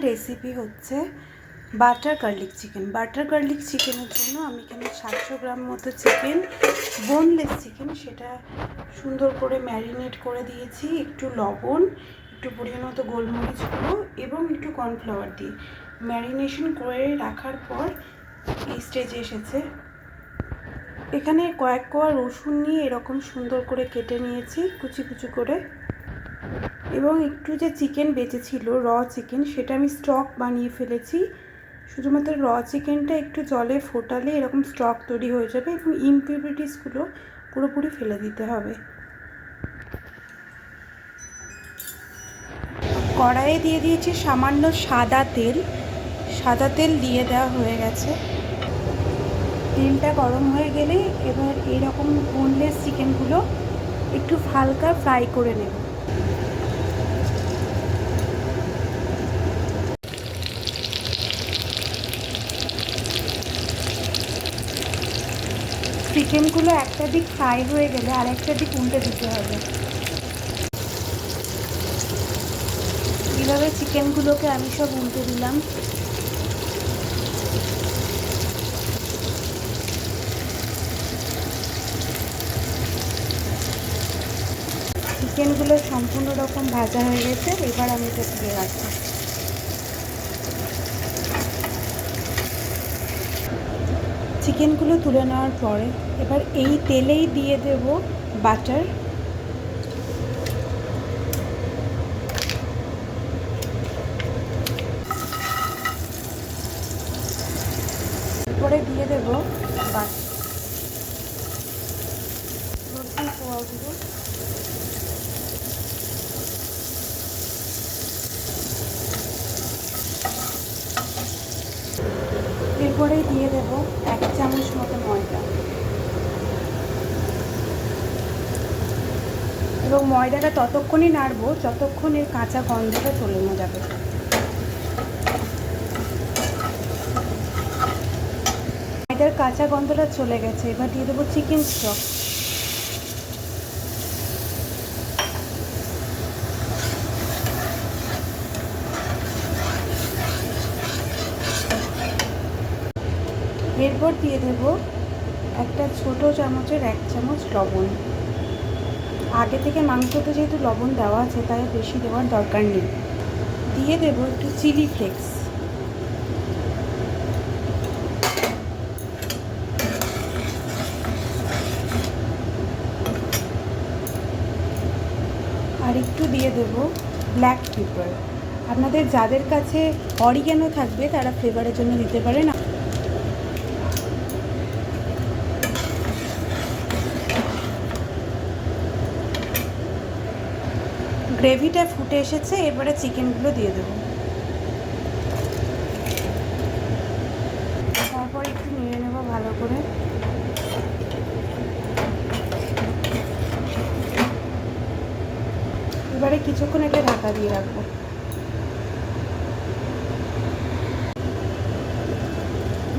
Recipe হচ্ছে butter garlic chicken. Butter garlic চিকেনের জন্য আমি এখানে 700 গ্রাম মতো চিকেন, বোনলেস চিকেন, সেটা সুন্দর করে ম্যারিনেট করে দিয়েছি। একটু লবণ, একটু পরিমাণ মতো গোলমরিচ গুঁড়ো এবং একটু কর্নফ্লাওয়ার দিয়ে ম্যারিনেশন করে রাখার পর এই স্টেজে এসেছে। এখানে কয়েক কোয়া রসুন নিয়ে এরকম সুন্দর করে কেটে নিয়েছি কুচি কুচি করে, এবং একটু যে চিকেন বেঁচেছিল র চিকেন, সেটা আমি স্টক বানিয়ে ফেলেছি। শুধুমাত্র র চিকেনটা একটু জলে ফোটালে এরকম স্টক তৈরি হয়ে যাবে এবং ইমপিউরিটিসগুলো পুরোপুরি ফেলে দিতে হবে। কড়াইয়ে দিয়ে দিয়েছি সামান্য সাদা তেল। সাদা তেল দিয়ে দেওয়া হয়ে গেছে। তেলটা গরম হয়ে গেলে এবার এইরকম বোনলেস চিকেনগুলো একটু হালকা ফ্রাই করে নেব। চিকেনগুলো একটা দিক ফ্রাই হয়ে গেলে আরেকটা দিক উল্টে দিতে হবে। এইভাবে চিকেনগুলোকে আমি সব উল্টে দিলাম। চিকেনগুলো সম্পূর্ণ রকম ভাজা হয়ে গেছে, এবার আমি এটা তুলে রাখবো। চিকেনগুলো তুলে নেওয়ার পরে এবার এই তেলেই দিয়ে দেব বাটার। এরপরে দিয়ে দেব রসুন কোয়াগুলো, এরপরেই দিয়ে দেব 1 চামচ মতো ময়দা, এবং ময়দাটা ততক্ষণই নাড়বো যতক্ষণ এর কাঁচা গন্ধটা চলে না যাবে। ময়দার কাঁচা গন্ধটা চলে গেছে, এবার দিয়ে দেবো চিকেন স্টক। এরপর দিয়ে দেব একটা ছোট চামচের 1 চামচ লবণ। আগে থেকে মাংসতে যেহেতু লবণ দেওয়া আছে তাই বেশি দেওয়ার দরকার নেই। দিয়ে দেব একটু চিলি ফ্লেক্স। আর একটু দিয়ে দেব ব্ল্যাক পেপার। আপনাদের যাদের কাছে অরিগ্যানো থাকবে তারা ফ্লেভারের জন্য দিতে পারেন। গ্রেভিটা ফুটে এসেছে, এবারে চিকেনগুলো দিয়ে দেবো। তারপর একটু নেড়ে নেব ভালো করে। এবারে কিছুক্ষণ এটা ঢাকা দিয়ে রাখবো।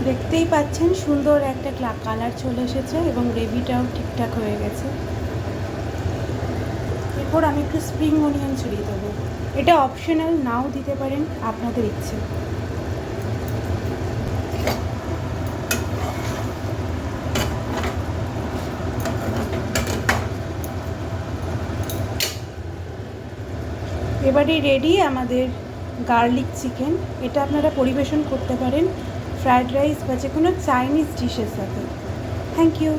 দেখতেই পাচ্ছেন সুন্দর একটা কালার চলে এসেছে এবং গ্রেভিটাও ঠিকঠাক হয়ে গেছে। এরপর আমি একটু স্প্রিং অনিয়ন ছড়িয়ে দেবো। এটা অপশনাল, নাও দিতে পারেন, আপনাদের ইচ্ছে। এবারে রেডি আমাদের গার্লিক চিকেন। এটা আপনারা পরিবেশন করতে পারেন ফ্রায়েড রাইস বা যে কোনো চাইনিজ ডিশের সাথে। Thank you.